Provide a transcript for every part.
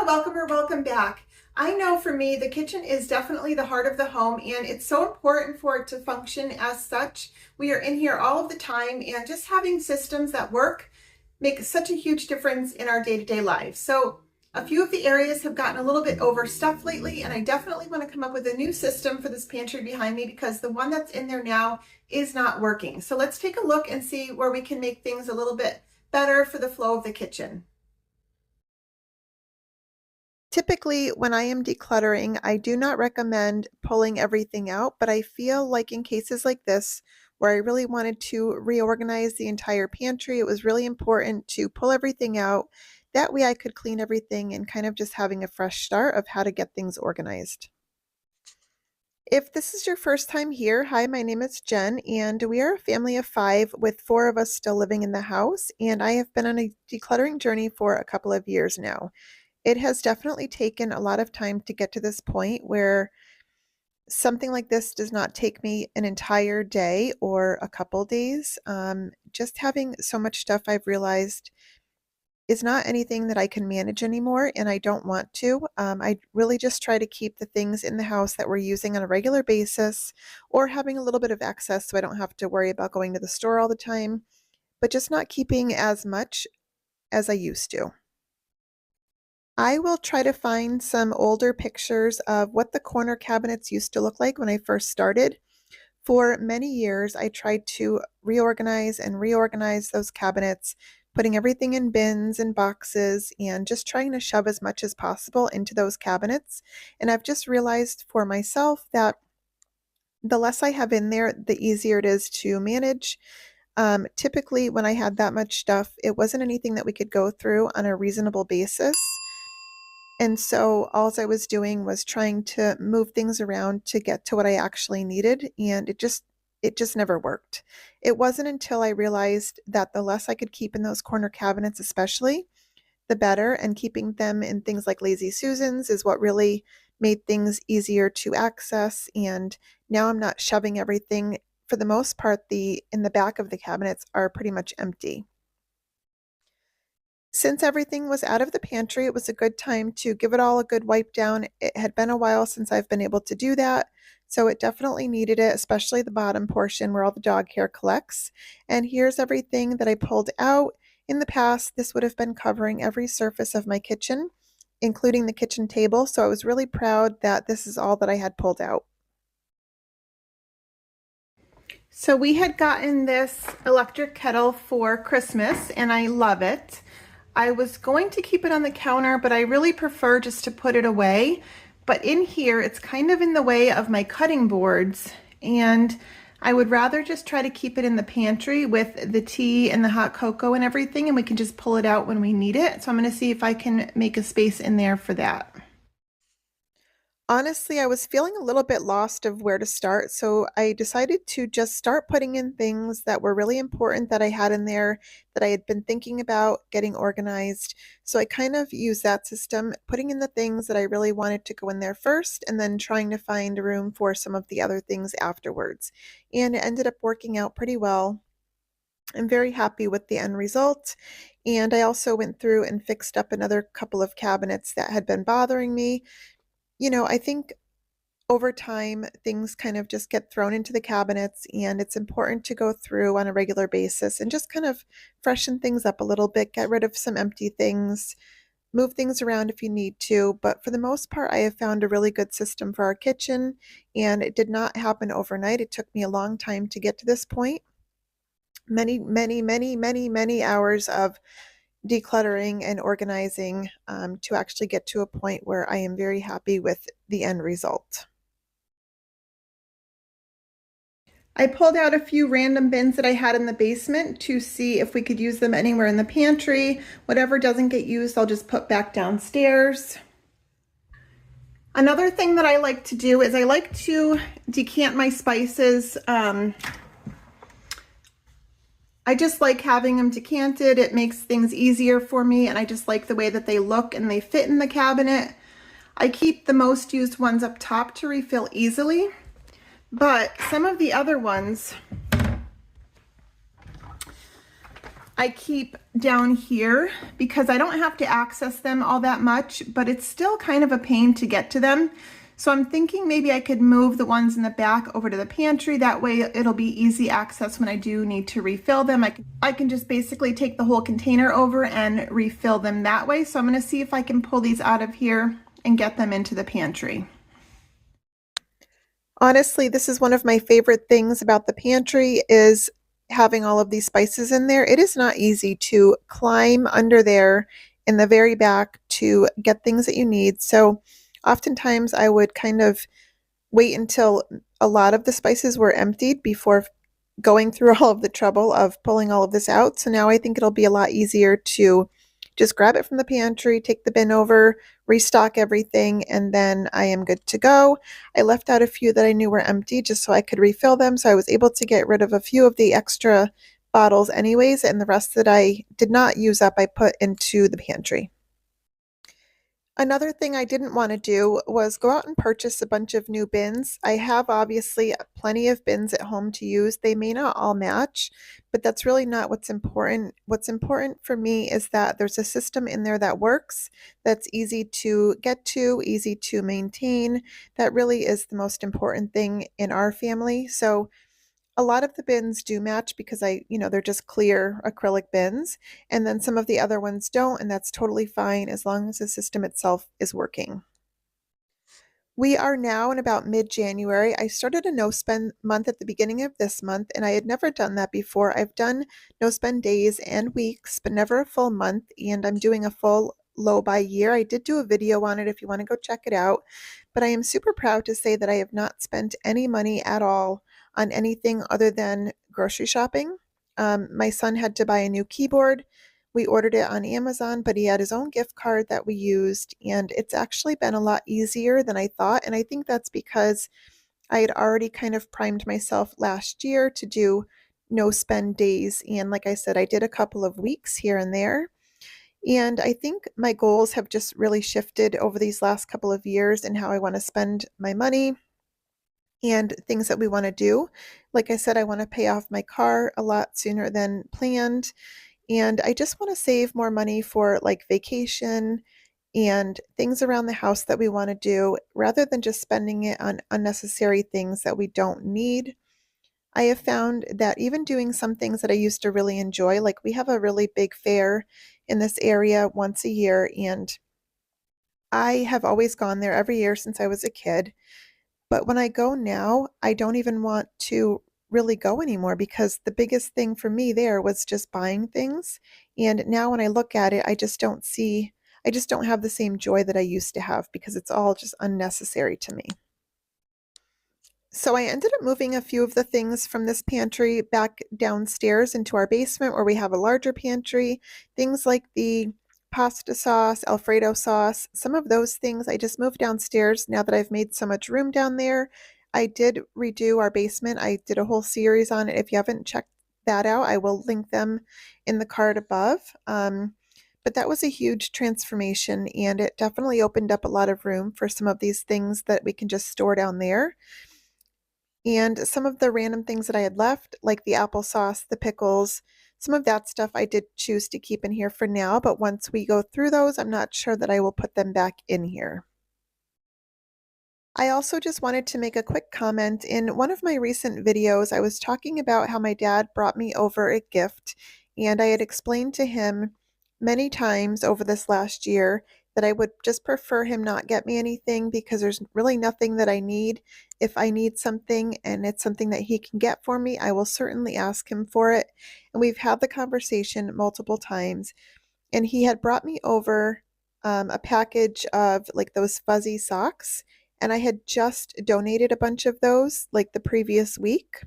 Hello, welcome or welcome back. I know for me, the kitchen is definitely the heart of the home, and it's so important for it to function as such. We are in here all of the time, and just having systems that work make such a huge difference in our day-to-day lives. So a few of the areas have gotten a little bit overstuffed lately, and I definitely want to come up with a new system for this pantry behind me because the one that's in there now is not working. So let's take a look and see where we can make things a little bit better for the flow of the kitchen. Typically, when I am decluttering, I do not recommend pulling everything out, but I feel like in cases like this, where I really wanted to reorganize the entire pantry, it was really important to pull everything out. That way I could clean everything and kind of just having a fresh start of how to get things organized. If this is your first time here, hi, my name is Jen, and we are a family of 5 with 4 of us still living in the house, and I have been on a decluttering journey for a couple of years now. It has definitely taken a lot of time to get to this point where something like this does not take me an entire day or a couple days. Just having so much stuff I've realized is not anything that I can manage anymore, and I don't want to. I really just try to keep the things in the house that we're using on a regular basis or having a little bit of excess so I don't have to worry about going to the store all the time, but just not keeping as much as I used to. I will try to find some older pictures of what the corner cabinets used to look like when I first started. For many years, I tried to reorganize those cabinets, putting everything in bins and boxes and just trying to shove as much as possible into those cabinets. And I've just realized for myself that the less I have in there, the easier it is to manage. Typically, when I had that much stuff, it wasn't anything that we could go through on a reasonable basis. And so all I was doing was trying to move things around to get to what I actually needed, and it just never worked. It wasn't until I realized that the less I could keep in those corner cabinets especially, the better, and keeping them in things like Lazy Susans is what really made things easier to access, and now I'm not shoving everything. For the most part, the in the back of the cabinets are pretty much empty. Since everything was out of the pantry, it was a good time to give it all a good wipe down. It had been a while since I've been able to do that, so it definitely needed it, especially the bottom portion where all the dog hair collects. And here's everything that I pulled out. In the past, this would have been covering every surface of my kitchen, including the kitchen table, so I was really proud that this is all that I had pulled out. So we had gotten this electric kettle for Christmas, and I love it. I was going to keep it on the counter, but I really prefer just to put it away. But in here, it's kind of in the way of my cutting boards, and I would rather just try to keep it in the pantry with the tea and the hot cocoa and everything, and we can just pull it out when we need it. So I'm going to see if I can make a space in there for that. Honestly, I was feeling a little bit lost of where to start, so I decided to just start putting in things that were really important that I had in there that I had been thinking about getting organized. So I kind of used that system, putting in the things that I really wanted to go in there first, and then trying to find room for some of the other things afterwards. And it ended up working out pretty well. I'm very happy with the end result. And I also went through and fixed up another couple of cabinets that had been bothering me. I think over time, things kind of just get thrown into the cabinets, and it's important to go through on a regular basis and just kind of freshen things up a little bit, get rid of some empty things, move things around if you need to. But for the most part, I have found a really good system for our kitchen, and it did not happen overnight. It took me a long time to get to this point. Many, many, many, many, many hours of decluttering and organizing to actually get to a point where I am very happy with the end result. I pulled out a few random bins that I had in the basement to see if we could use them anywhere in the pantry. Whatever doesn't get used, I'll just put back downstairs. Another thing that I like to do is I like to decant my spices. I just like having them decanted. It makes things easier for me, and I just like the way that they look and they fit in the cabinet. I keep the most used ones up top to refill easily, but some of the other ones I keep down here because I don't have to access them all that much, but it's still kind of a pain to get to them. So I'm thinking maybe I could move the ones in the back over to the pantry. That way it'll be easy access when I do need to refill them. I can just basically take the whole container over and refill them that way. So I'm going to see if I can pull these out of here and get them into the pantry. Honestly, this is one of my favorite things about the pantry is having all of these spices in there. It is not easy to climb under there in the very back to get things that you need. So oftentimes I would kind of wait until a lot of the spices were emptied before going through all of the trouble of pulling all of this out. So now I think it'll be a lot easier to just grab it from the pantry, take the bin over, restock everything, and then I am good to go. I left out a few that I knew were empty just so I could refill them. So I was able to get rid of a few of the extra bottles anyways, and the rest that I did not use up, I put into the pantry. Another thing I didn't want to do was go out and purchase a bunch of new bins. I have obviously plenty of bins at home to use. They may not all match, but that's really not what's important. What's important for me is that there's a system in there that works, that's easy to get to, easy to maintain. That really is the most important thing in our family. So a lot of the bins do match because they're just clear acrylic bins, and then some of the other ones don't, and that's totally fine as long as the system itself is working. We are now in about mid-January. I started a no-spend month at the beginning of this month, and I had never done that before. I've done no-spend days and weeks, but never a full month, and I'm doing a full low by year. I did do a video on it if you want to go check it out, but I am super proud to say that I have not spent any money at all on anything other than grocery shopping. My son had to buy a new keyboard. We ordered it on Amazon, but he had his own gift card that we used, and it's actually been a lot easier than I thought. And I think that's because I had already kind of primed myself last year to do no spend days. And like I said, I did a couple of weeks here and there. And I think my goals have just really shifted over these last couple of years in how I want to spend my money and things that we want to do. Like I said, I want to pay off my car a lot sooner than planned. And I just want to save more money for like vacation and things around the house that we want to do rather than just spending it on unnecessary things that we don't need. I have found that even doing some things that I used to really enjoy, like we have a really big fair in this area once a year, and I have always gone there every year since I was a kid. But when I go now, I don't even want to really go anymore because the biggest thing for me there was just buying things. And now when I look at it, I just don't have the same joy that I used to have because it's all just unnecessary to me. So I ended up moving a few of the things from this pantry back downstairs into our basement where we have a larger pantry. Things like the pasta sauce, Alfredo sauce, some of those things I just moved downstairs now that I've made so much room down there. I did redo our basement. I did a whole series on it. If you haven't checked that out, I will link them in the card above. But that was a huge transformation, and it definitely opened up a lot of room for some of these things that we can just store down there. And some of the random things that I had left, like the applesauce, the pickles, some of that stuff I did choose to keep in here for now, but once we go through those, I'm not sure that I will put them back in here. I also just wanted to make a quick comment. In one of my recent videos, I was talking about how my dad brought me over a gift, and I had explained to him many times over this last year that I would just prefer him not get me anything because there's really nothing that I need. If I need something and it's something that he can get for me, I will certainly ask him for it. And we've had the conversation multiple times, and he had brought me over a package of like those fuzzy socks, and I had just donated a bunch of those like the previous week.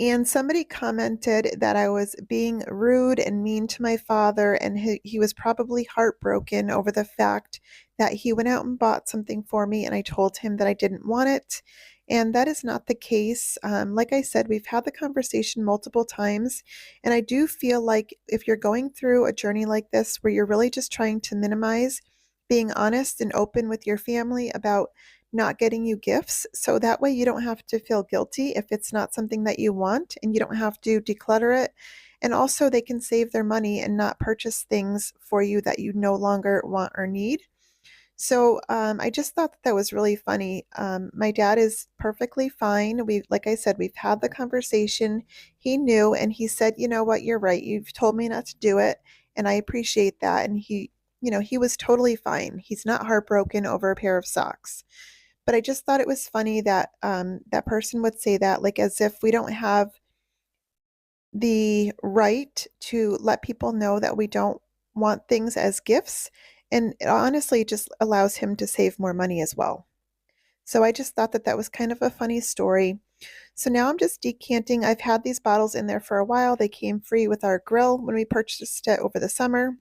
And somebody commented that I was being rude and mean to my father, and he was probably heartbroken over the fact that he went out and bought something for me, and I told him that I didn't want it. And that is not the case. Like I said, we've had the conversation multiple times, and I do feel like if you're going through a journey like this where you're really just trying to minimize being honest and open with your family about not getting you gifts. So that way you don't have to feel guilty if it's not something that you want, and you don't have to declutter it. And also they can save their money and not purchase things for you that you no longer want or need. So I just thought that was really funny. My dad is perfectly fine. Like I said, we've had the conversation. He knew, and he said, "You know what? You're right. You've told me not to do it, and I appreciate that." And he was totally fine. He's not heartbroken over a pair of socks. But I just thought it was funny that that person would say that, like as if we don't have the right to let people know that we don't want things as gifts. And it honestly just allows him to save more money as well. So I just thought that that was kind of a funny story. So now I'm just decanting. I've had these bottles in there for a while. They came free with our grill when we purchased it over the summer.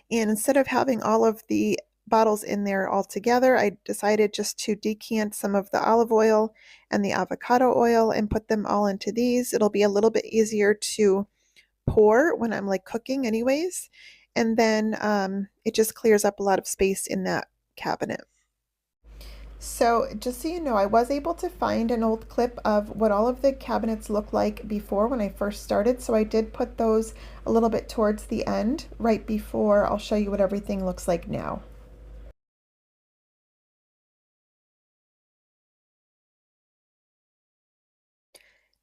And instead of having all of the bottles in there all together, I decided just to decant some of the olive oil and the avocado oil and put them all into these. It'll be a little bit easier to pour when I'm like cooking anyways. And then it just clears up a lot of space in that cabinet. So just so you know, I was able to find an old clip of what all of the cabinets looked like before when I first started. So I did put those a little bit towards the end, right before I'll show you what everything looks like now.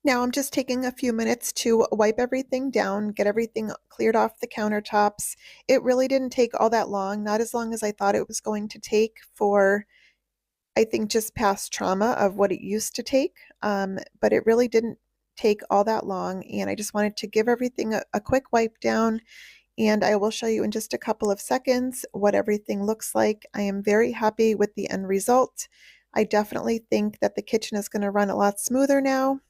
Now I'm just taking a few minutes to wipe everything down, get everything cleared off the countertops. It really didn't take all that long, not as long as I thought it was going to take for, I think, just past trauma of what it used to take. But it really didn't take all that long. And I just wanted to give everything a quick wipe down. And I will show you in just a couple of seconds what everything looks like. I am very happy with the end result. I definitely think that the kitchen is going to run a lot smoother now.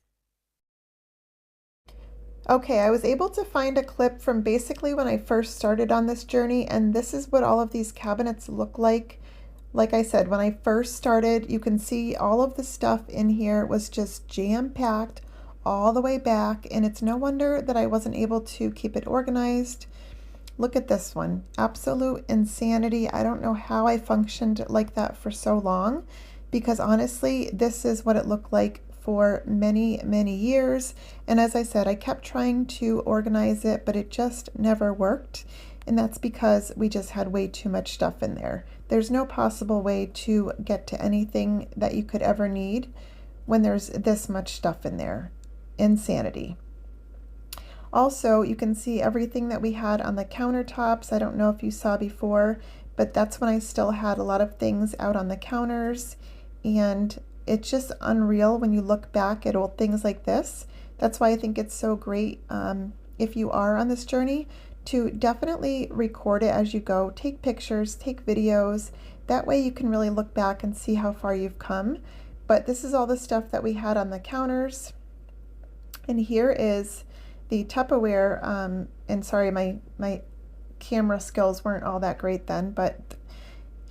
Okay, I was able to find a clip from basically when I first started on this journey, and this is what all of these cabinets look like. Like I said, when I first started, you can see all of the stuff in here was just jam-packed all the way back, and it's no wonder that I wasn't able to keep it organized. Look at this one. Absolute insanity. I don't know how I functioned like that for so long, because honestly, this is what it looked like for many, many years. And as I said, I kept trying to organize it, but it just never worked. And that's because we just had way too much stuff in there. There's no possible way to get to anything that you could ever need when there's this much stuff in there. Insanity. Also, you can see everything that we had on the countertops. I don't know if you saw before, but that's when I still had a lot of things out on the counters. And it's just unreal when you look back at old things like this. That's why I think it's so great, if you are on this journey, to definitely record it as you go. Take pictures, take videos. That way you can really look back and see how far you've come. But this is all the stuff that we had on the counters. And here is the Tupperware, and sorry, my camera skills weren't all that great then, but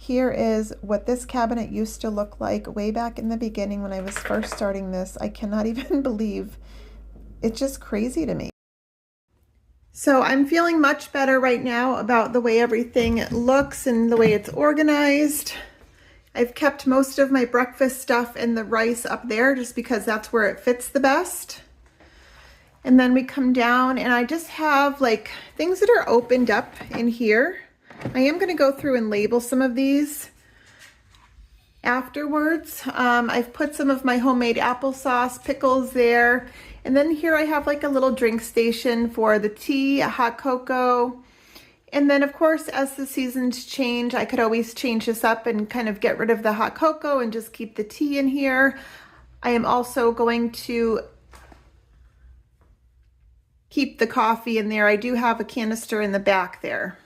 here is what this cabinet used to look like way back in the beginning when I was first starting this. I cannot even believe, it's just crazy to me. So I'm feeling much better right now about the way everything looks and the way it's organized. I've kept most of my breakfast stuff and the rice up there just because that's where it fits the best. And then we come down and I just have like things that are opened up in here. I am going to go through and label some of these afterwards. I've put some of my homemade applesauce, pickles there. And then here I have like a little drink station for the tea, a hot cocoa. And then of course, as the seasons change, I could always change this up and kind of get rid of the hot cocoa and just keep the tea in here. I am also going to keep the coffee in there. I do have a canister in the back there.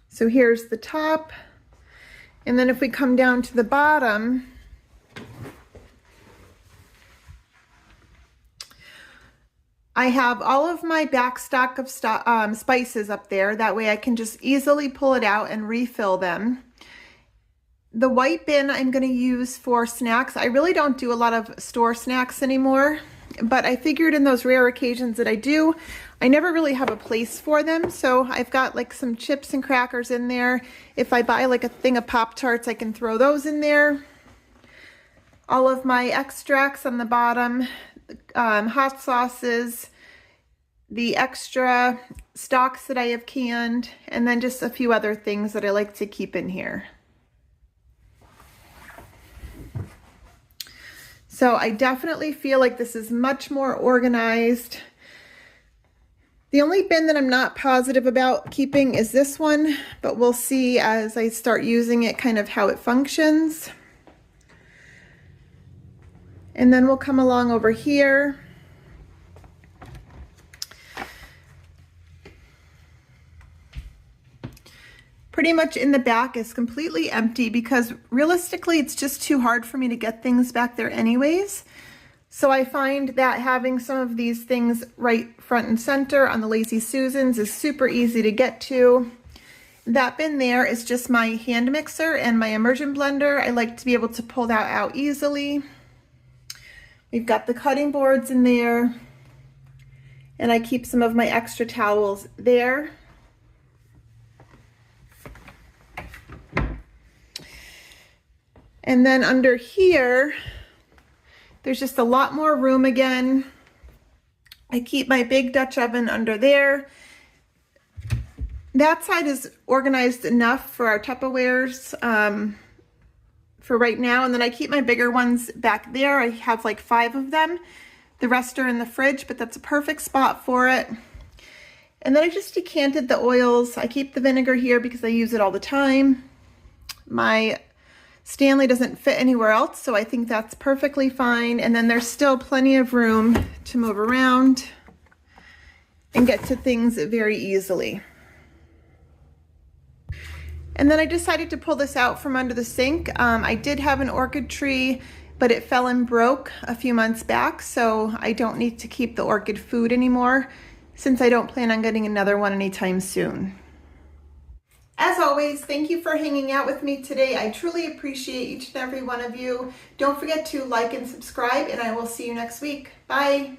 So here's the top. And then if we come down to the bottom, I have all of my back stock of spices up there. That way I can just easily pull it out and refill them. The white bin I'm going to use for snacks. I really don't do a lot of store snacks anymore. but I figured in those rare occasions that I do, I never really have a place for them. So I've got like some chips and crackers in there. If I buy like a thing of Pop-Tarts, I can throw those in there. All of my extracts on the bottom, hot sauces, the extra stocks that I have canned, and then just a few other things that I like to keep in here. So I definitely feel like this is much more organized. The only bin that I'm not positive about keeping is this one, but we'll see as I start using it kind of how it functions. And then we'll come along over here. Pretty much in the back is completely empty because realistically it's just too hard for me to get things back there anyways. So I find that having some of these things right front and center on the Lazy Susans is super easy to get to. That bin there is just my hand mixer and my immersion blender. I like to be able to pull that out easily. We've got the cutting boards in there, and I keep some of my extra towels there. And then under here, there's just a lot more room again. I keep my big Dutch oven under there. That side is organized enough for our Tupperwares for right now. And then I keep my bigger ones back there. I have like 5 of them. The rest are in the fridge, but that's a perfect spot for it. And then I just decanted the oils. I keep the vinegar here because I use it all the time. My Stanley doesn't fit anywhere else, so I think that's perfectly fine. And then there's still plenty of room to move around and get to things very easily. And then I decided to pull this out from under the sink. I did have an orchid tree, but it fell and broke a few months back, so I don't need to keep the orchid food anymore since I don't plan on getting another one anytime soon. As always, thank you for hanging out with me today. I truly appreciate each and every one of you. Don't forget to like and subscribe, and I will see you next week. Bye.